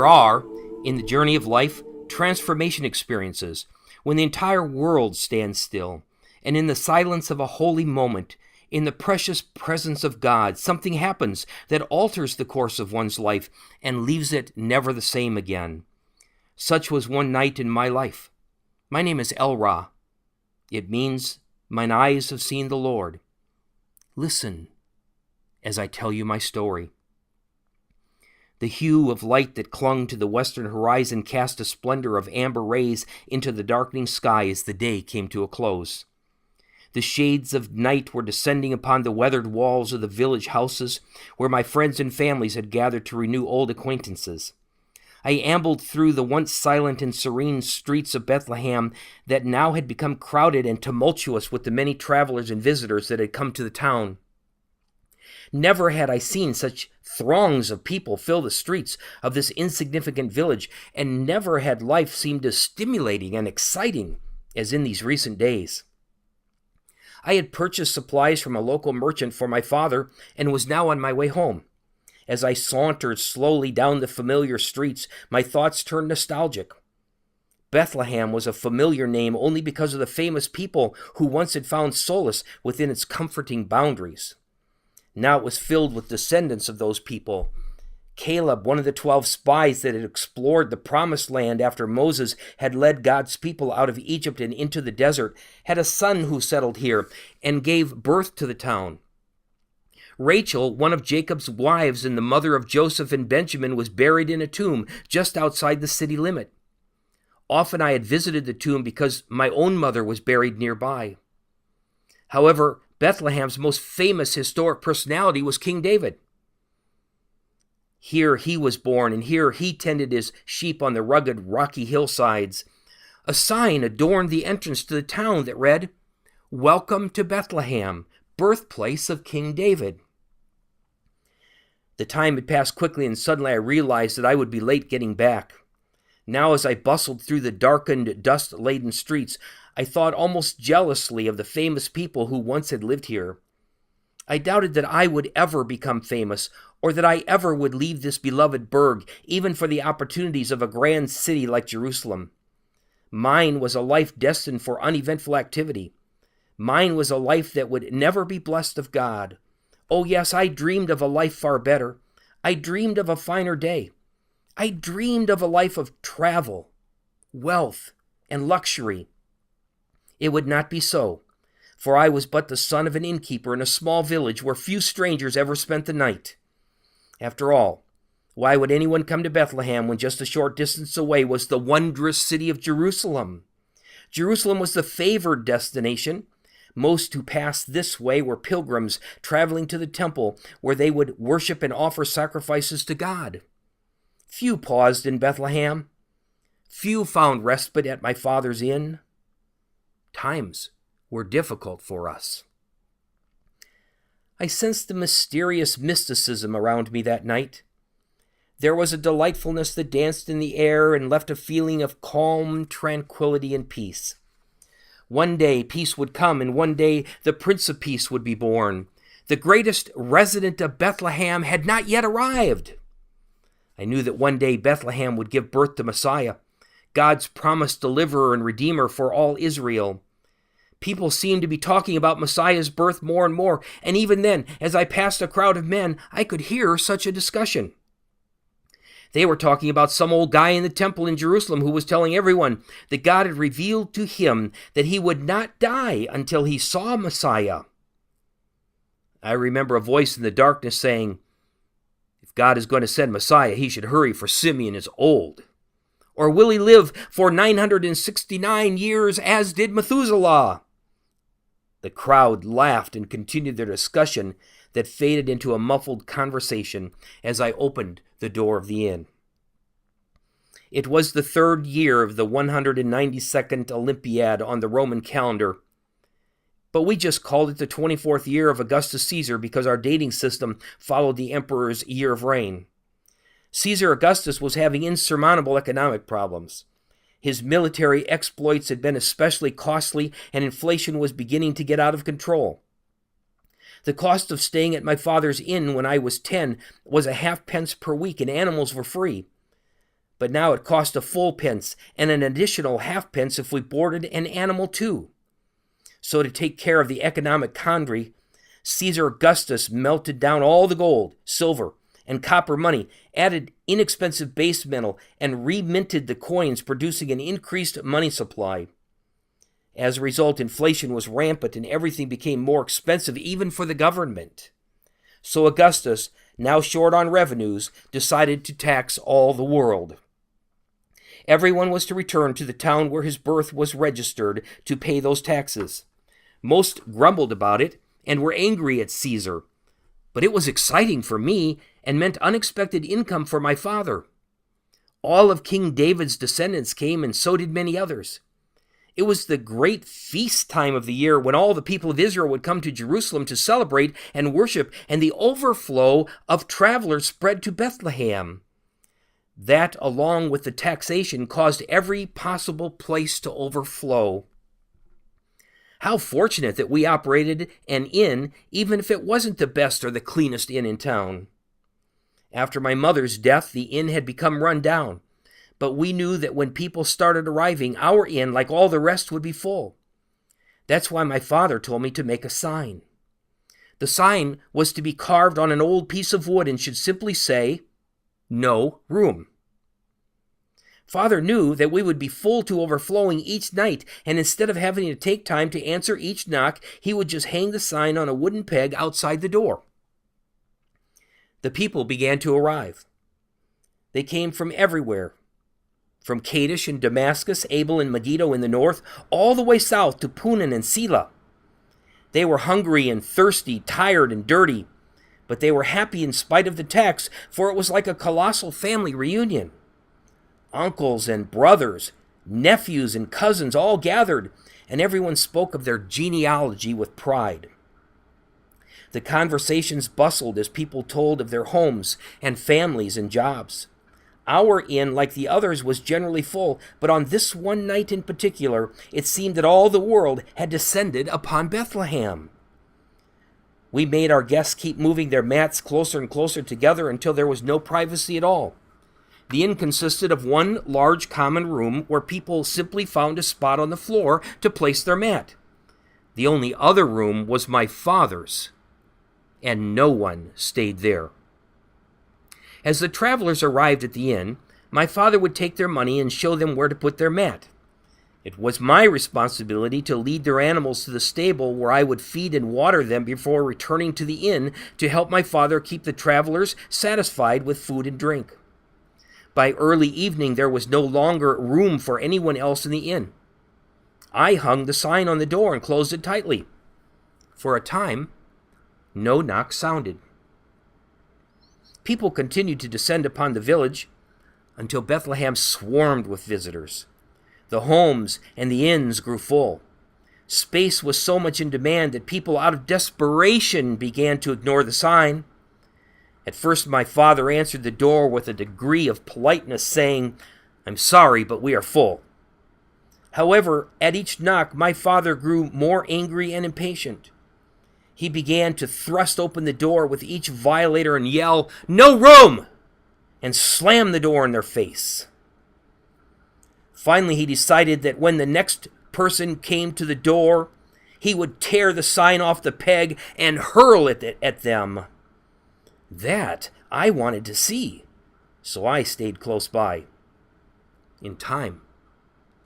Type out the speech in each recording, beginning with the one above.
There are, in the journey of life, transformation experiences when the entire world stands still, and in the silence of a holy moment, in the precious presence of God, something happens that alters the course of one's life and leaves it never the same again. Such was one night in my life. My name is El Ra. It means, mine eyes have seen the Lord. Listen as I tell you my story. The hue of light that clung to the western horizon cast a splendor of amber rays into the darkening sky as the day came to a close. The shades of night were descending upon the weathered walls of the village houses where my friends and families had gathered to renew old acquaintances. I ambled through the once silent and serene streets of Bethlehem that now had become crowded and tumultuous with the many travelers and visitors that had come to the town. Never had I seen such throngs of people fill the streets of this insignificant village, and never had life seemed as stimulating and exciting as in these recent days. I had purchased supplies from a local merchant for my father and was now on my way home. As I sauntered slowly down the familiar streets, my thoughts turned nostalgic. Bethlehem was a familiar name only because of the famous people who once had found solace within its comforting boundaries. Now it was filled with descendants of those people. Caleb, one of the 12 spies that had explored the Promised Land after Moses had led God's people out of Egypt and into the desert, had a son who settled here and gave birth to the town. Rachel, one of Jacob's wives and the mother of Joseph and Benjamin, was buried in a tomb just outside the city limit. Often I had visited the tomb because my own mother was buried nearby. However, Bethlehem's most famous historic personality was King David. Here he was born, and here he tended his sheep on the rugged, rocky hillsides. A sign adorned the entrance to the town that read, "Welcome to Bethlehem, birthplace of King David." The time had passed quickly, and suddenly I realized that I would be late getting back. Now, as I bustled through the darkened, dust-laden streets, I thought almost jealously of the famous people who once had lived here. I doubted that I would ever become famous, or that I ever would leave this beloved burg, even for the opportunities of a grand city like Jerusalem. Mine was a life destined for uneventful activity. Mine was a life that would never be blessed of God. Oh yes, I dreamed of a life far better. I dreamed of a finer day. I dreamed of a life of travel, wealth, and luxury. It would not be so, for I was but the son of an innkeeper in a small village where few strangers ever spent the night. After all, why would anyone come to Bethlehem when just a short distance away was the wondrous city of Jerusalem? Jerusalem was the favored destination. Most who passed this way were pilgrims traveling to the temple where they would worship and offer sacrifices to God. Few paused in Bethlehem. Few found respite at my father's inn. Times were difficult for us. I sensed a mysterious mysticism around me that night. There was a delightfulness that danced in the air and left a feeling of calm tranquility and peace. One day peace would come, and one day the Prince of Peace would be born. The greatest resident of Bethlehem had not yet arrived. I knew that one day Bethlehem would give birth to Messiah, God's promised deliverer and redeemer for all Israel. People seemed to be talking about Messiah's birth more and more, and even then, as I passed a crowd of men, I could hear such a discussion. They were talking about some old guy in the temple in Jerusalem who was telling everyone that God had revealed to him that he would not die until he saw Messiah. I remember a voice in the darkness saying, "If God is going to send Messiah, he should hurry, for Simeon is old. Or will he live for 969 years as did Methuselah?" The crowd laughed and continued their discussion that faded into a muffled conversation as I opened the door of the inn. It was the 3rd year of the 192nd Olympiad on the Roman calendar, but we just called it the 24th year of Augustus Caesar because our dating system followed the emperor's year of reign. Caesar Augustus was having insurmountable economic problems. His military exploits had been especially costly, and inflation was beginning to get out of control. The cost of staying at my father's inn when I was 10 was a halfpence per week, and animals were free. but now it cost a full pence and an additional halfpence if we boarded an animal too. So to take care of the economic quandary, Caesar Augustus melted down all the gold, silver, and copper money, added inexpensive base metal, and reminted the coins, producing an increased money supply. As a result, inflation was rampant and everything became more expensive even for the government. So Augustus, now short on revenues, decided to tax all the world. Everyone was to return to the town where his birth was registered to pay those taxes. Most grumbled about it and were angry at Caesar, but it was exciting for me and meant unexpected income for my father. All of King David's descendants came, and so did many others. It was the great feast time of the year when all the people of Israel would come to Jerusalem to celebrate and worship, and the overflow of travelers spread to Bethlehem. That, along with the taxation, caused every possible place to overflow. How fortunate that we operated an inn, even if it wasn't the best or the cleanest inn in town. After my mother's death, the inn had become run down, but we knew that when people started arriving, our inn, like all the rest, would be full. That's why my father told me to make a sign. The sign was to be carved on an old piece of wood and should simply say, "No room." Father knew that we would be full to overflowing each night, and instead of having to take time to answer each knock, he would just hang the sign on a wooden peg outside the door. The people began to arrive. They came from everywhere, from Kadesh and Damascus, Abel and Megiddo in the north, all the way south to Punan and Sela. They were hungry and thirsty, tired and dirty, but they were happy in spite of the tax, for it was like a colossal family reunion. Uncles and brothers, nephews and cousins all gathered, and everyone spoke of their genealogy with pride. The conversations bustled as people told of their homes and families and jobs. Our inn, like the others, was generally full, but on this one night in particular, it seemed that all the world had descended upon Bethlehem. We made our guests keep moving their mats closer and closer together until there was no privacy at all. The inn consisted of one large common room where people simply found a spot on the floor to place their mat. The only other room was my father's, and no one stayed there. As the travelers arrived at the inn, my father would take their money and show them where to put their mat. It was my responsibility to lead their animals to the stable where I would feed and water them before returning to the inn to help my father keep the travelers satisfied with food and drink. By early evening, there was no longer room for anyone else in the inn. I hung the sign on the door and closed it tightly. For a time, no knock sounded. People continued to descend upon the village until Bethlehem swarmed with visitors. The homes and the inns grew full. Space was so much in demand that people out of desperation began to ignore the sign. At first, my father answered the door with a degree of politeness, saying, "I'm sorry, but we are full." However, at each knock, my father grew more angry and impatient. He began to thrust open the door with each violator and yell, "No room!" and slam the door in their face. Finally, he decided that when the next person came to the door, he would tear the sign off the peg and hurl it at them. That I wanted to see, so I stayed close by. In time,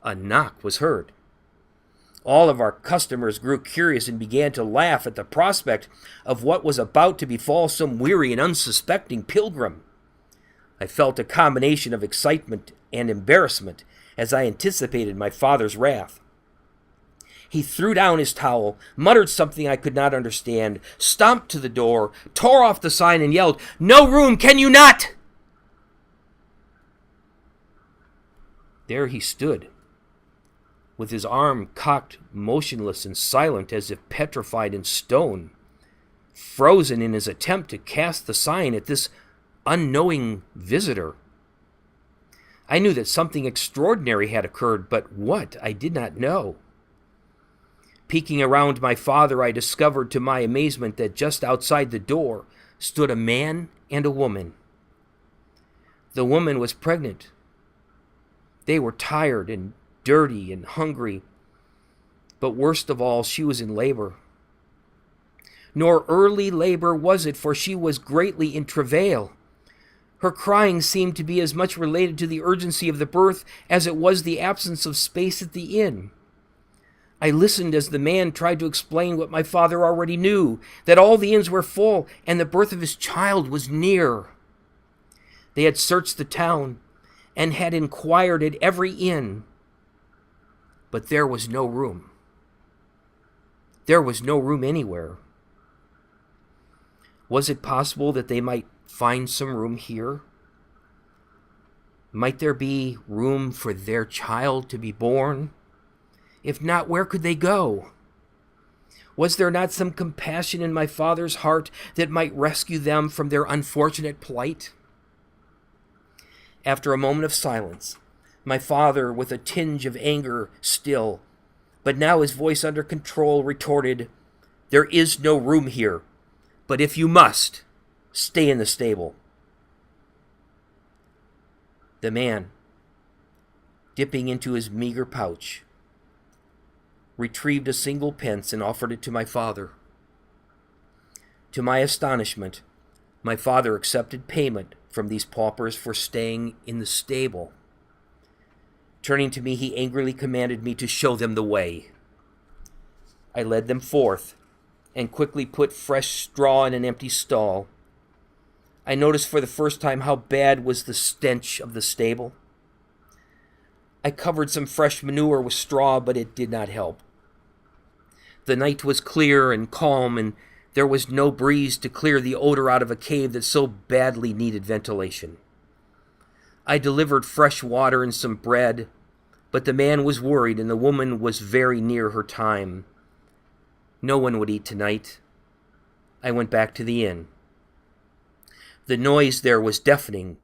a knock was heard. All of our customers grew curious and began to laugh at the prospect of what was about to befall some weary and unsuspecting pilgrim. I felt a combination of excitement and embarrassment as I anticipated my father's wrath. He threw down his towel, muttered something I could not understand, stomped to the door, tore off the sign, and yelled, "No room, can you not?" There he stood, with his arm cocked, motionless and silent as if petrified in stone, frozen in his attempt to cast the sign at this unknowing visitor. I knew that something extraordinary had occurred, but what I did not know. Peeking around my father, I discovered to my amazement that just outside the door stood a man and a woman. The woman was pregnant They were tired and dirty and hungry, but worst of all, she was in labor. Nor early labor was it, for she was greatly in travail. Her crying seemed to be as much related to the urgency of the birth as it was the absence of space at the inn. I listened as the man tried to explain what my father already knew, that all the inns were full and the birth of his child was near. They had searched the town and had inquired at every inn, but there was no room. There was no room anywhere. Was it possible that they might find some room here? Might there be room for their child to be born? If not, where could they go? Was there not some compassion in my father's heart that might rescue them from their unfortunate plight? After a moment of silence, my father, with a tinge of anger still, but now his voice under control, retorted, "There is no room here, but if you must, stay in the stable." The man, dipping into his meager pouch, retrieved a single pence and offered it to my father. To my astonishment, my father accepted payment from these paupers for staying in the stable. Turning to me, he angrily commanded me to show them the way. I led them forth and quickly put fresh straw in an empty stall. I noticed for the first time how bad was the stench of the stable. I covered some fresh manure with straw, but it did not help. The night was clear and calm, and there was no breeze to clear the odor out of a cave that so badly needed ventilation. I delivered fresh water and some bread, but the man was worried and the woman was very near her time. No one would eat tonight. I went back to the inn. The noise there was deafening.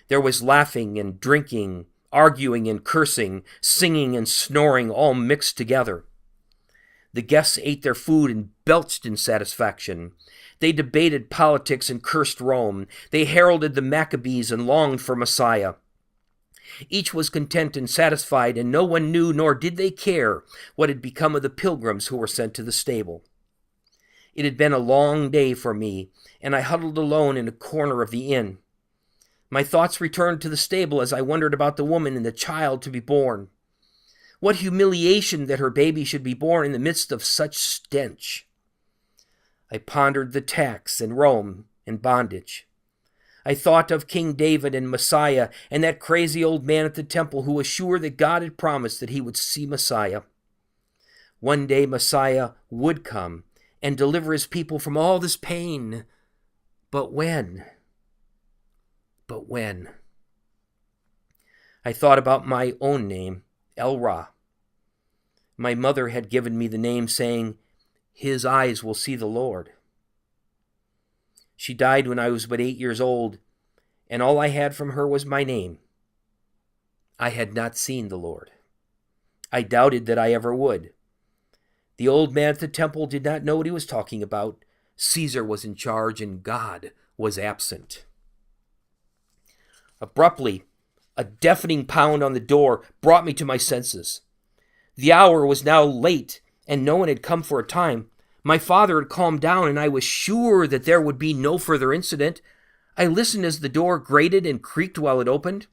There was laughing and drinking, arguing and cursing, singing and snoring, all mixed together. The guests ate their food and belched in satisfaction. They debated politics and cursed Rome. They heralded the Maccabees and longed for Messiah. Each was content and satisfied, and no one knew, nor did they care, what had become of the pilgrims who were sent to the stable. It had been a long day for me, and I huddled alone in a corner of the inn. My thoughts returned to the stable as I wondered about the woman and the child to be born. What humiliation that her baby should be born in the midst of such stench. I pondered the tax and Rome and bondage. I thought of King David and Messiah and that crazy old man at the temple who was sure that God had promised that he would see Messiah. One day Messiah would come and deliver his people from all this pain. But when? But when? I thought about my own name, El-Ra. My mother had given me the name saying, "His eyes will see the Lord." She died when I was but 8 years old, and all I had from her was my name. I had not seen the Lord. I doubted that I ever would. The old man at the temple did not know what he was talking about. Caesar was in charge and God was absent. Abruptly, a deafening pound on the door brought me to my senses. The hour was now late, and no one had come for a time. My father had calmed down, and I was sure that there would be no further incident. I listened as the door grated and creaked while it opened.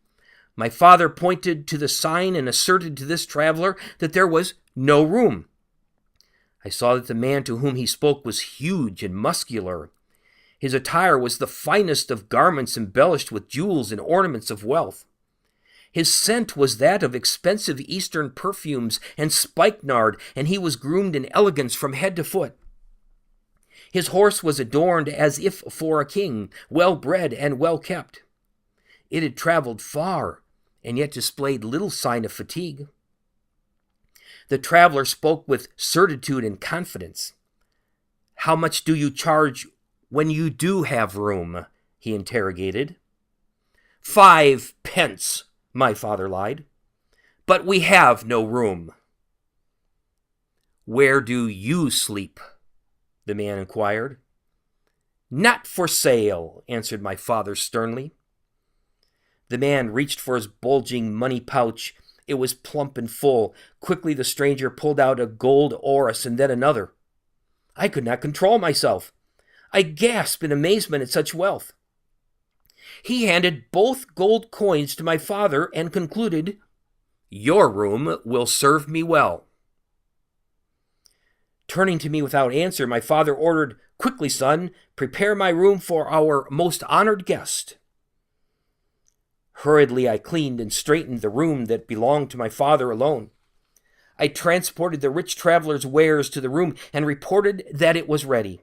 My father pointed to the sign and asserted to this traveler that there was no room. I saw that the man to whom he spoke was huge and muscular. His attire was the finest of garments embellished with jewels and ornaments of wealth. His scent was that of expensive Eastern perfumes and spikenard, and he was groomed in elegance from head to foot. His horse was adorned as if for a king, well-bred and well-kept. It had traveled far, and yet displayed little sign of fatigue. The traveler spoke with certitude and confidence. "How much do you charge when you do have room?" he interrogated. 5 pence, my father lied. "But we have no room." "Where do you sleep?" the man inquired. "Not for sale," answered my father sternly. The man reached for his bulging money pouch It was plump and full. Quickly the stranger pulled out a gold orris and then another. I could not control myself. I gasped in amazement at such wealth. He handed both gold coins to my father and concluded, "Your room will serve me well." Turning to me without answer, my father ordered, "Quickly, son, prepare my room for our most honored guest." Hurriedly, I cleaned and straightened the room that belonged to my father alone. I transported the rich traveler's wares to the room and reported that it was ready.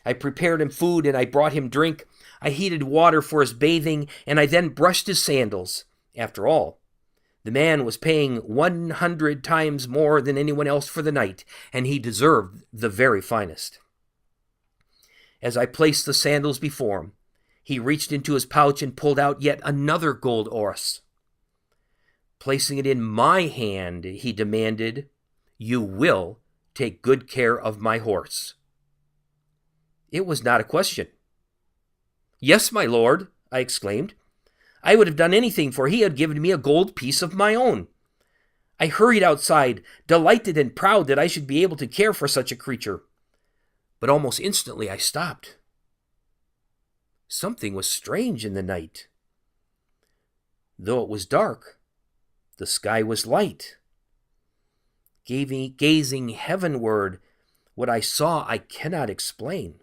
I prepared him food and I brought him drink. I heated water for his bathing, and I then brushed his sandals. After all, the man was paying 100 times more than anyone else for the night, and he deserved the very finest. As I placed the sandals before him, he reached into his pouch and pulled out yet another gold orris. Placing it in my hand, he demanded, "You will take good care of my horse." It was not a question. "Yes, my lord," I exclaimed. I would have done anything, for he had given me a gold piece of my own. I hurried outside, delighted and proud that I should be able to care for such a creature. But almost instantly I stopped. Something was strange in the night. Though it was dark, the sky was light. Gazing heavenward, what I saw I cannot explain.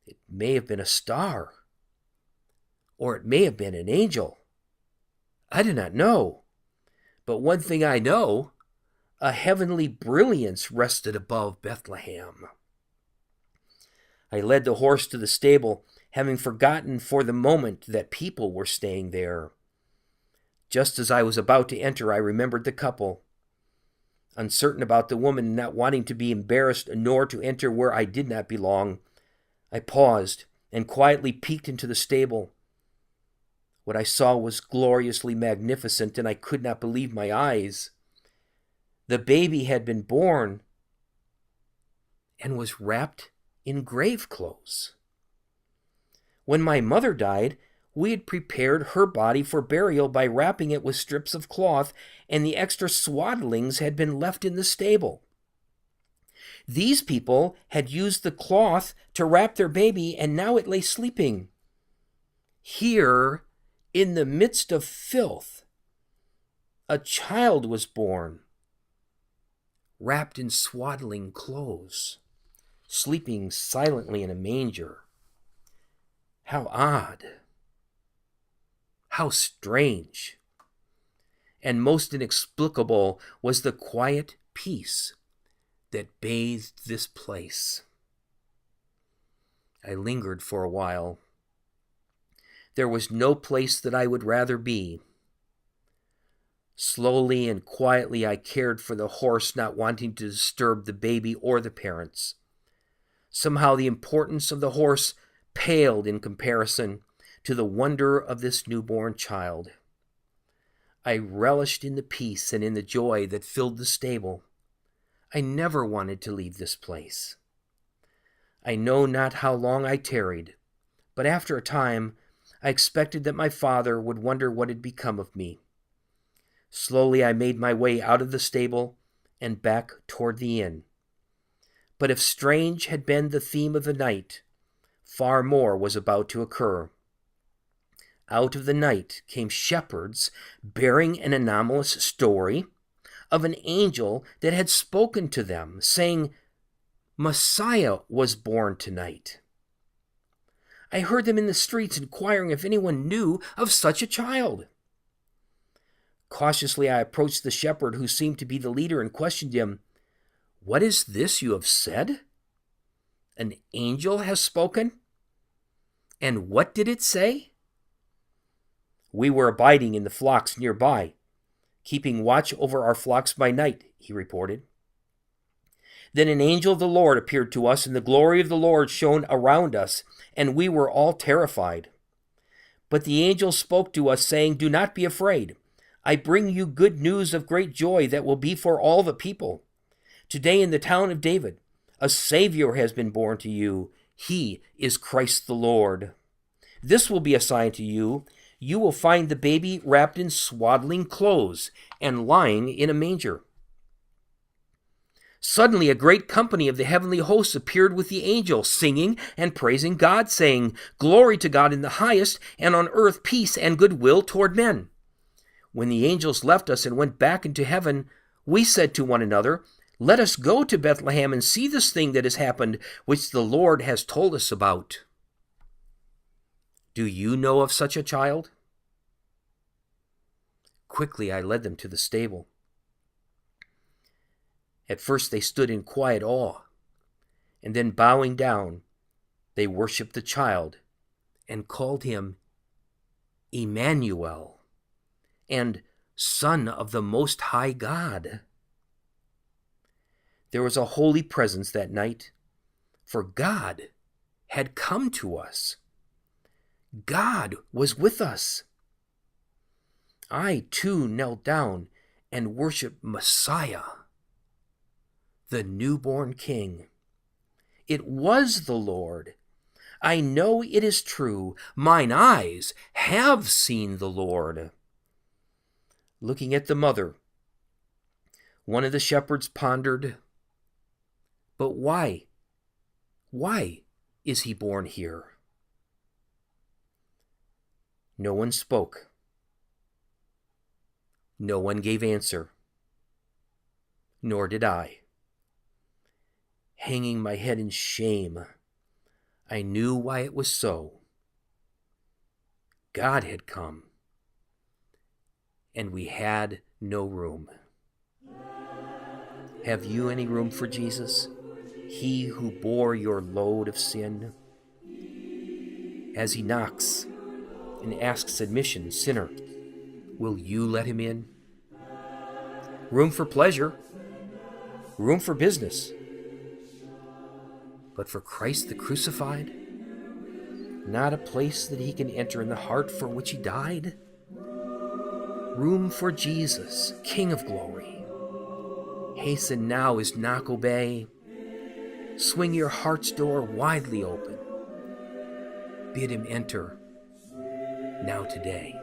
It may have been a star, or it may have been an angel. I do not know. But one thing I know, a heavenly brilliance rested above Bethlehem. I led the horse to the stable, having forgotten for the moment that people were staying there. Just as I was about to enter, I remembered the couple. Uncertain about the woman, not wanting to be embarrassed nor to enter where I did not belong, I paused and quietly peeked into the stable. What I saw was gloriously magnificent, and I could not believe my eyes. The baby had been born and was wrapped in grave clothes. When my mother died, we had prepared her body for burial by wrapping it with strips of cloth, and the extra swaddlings had been left in the stable. These people had used the cloth to wrap their baby, and now it lay sleeping. Here, in the midst of filth, a child was born, wrapped in swaddling clothes, sleeping silently in a manger. How odd! How strange! And most inexplicable was the quiet peace that bathed this place. I lingered for a while. There was no place that I would rather be. Slowly and quietly I cared for the horse, not wanting to disturb the baby or the parents. Somehow the importance of the horse paled in comparison to the wonder of this newborn child. I relished in the peace and in the joy that filled the stable. I never wanted to leave this place. I know not how long I tarried, but after a time I expected that my father would wonder what had become of me. Slowly I made my way out of the stable and back toward the inn. But if strange had been the theme of the night, far more was about to occur. Out of the night came shepherds bearing an anomalous story of an angel that had spoken to them, saying, "Messiah was born tonight." I heard them in the streets inquiring if anyone knew of such a child. Cautiously I approached the shepherd who seemed to be the leader and questioned him. "What is this you have said? An angel has spoken? And what did it say?" "We were abiding in the flocks nearby, keeping watch over our flocks by night," he reported. "Then an angel of the Lord appeared to us, and the glory of the Lord shone around us, and we were all terrified. But the angel spoke to us, saying, 'Do not be afraid. I bring you good news of great joy that will be for all the people. Today in the town of David, a Savior has been born to you. He is Christ the Lord. This will be a sign to you. you will find the baby wrapped in swaddling clothes and lying in a manger." Suddenly a great company of the heavenly hosts appeared with the angel, singing and praising God, saying, "Glory to God in the highest, and on earth peace and goodwill toward men." When the angels left us and went back into heaven, we said to one another, "Let us go to Bethlehem and see this thing that has happened, which the Lord has told us about." Do you know of such a child? Quickly I led them to the stable. At first they stood in quiet awe, and then bowing down, they worshiped the child and called him Emmanuel, and Son of the Most High God. There was a holy presence that night, for God had come to us. God was with us. I too knelt down and worshiped Messiah, the newborn King. It was the Lord. I know it is true. Mine eyes have seen the Lord. Looking at the mother, one of the shepherds pondered, "But why? Why is he born here?" No one spoke. No one gave answer. Nor did I. Hanging my head in shame, I knew why it was so. God had come, and we had no room. Have you any room for Jesus, he who bore your load of sin? As he knocks and asks admission, "Sinner, will you let him in?" Room for pleasure, room for business, but for Christ the crucified, not a place that he can enter in the heart for which he died. Room for Jesus, King of glory. Hasten now, his knock obey. Swing your heart's door widely open. Bid him enter now today.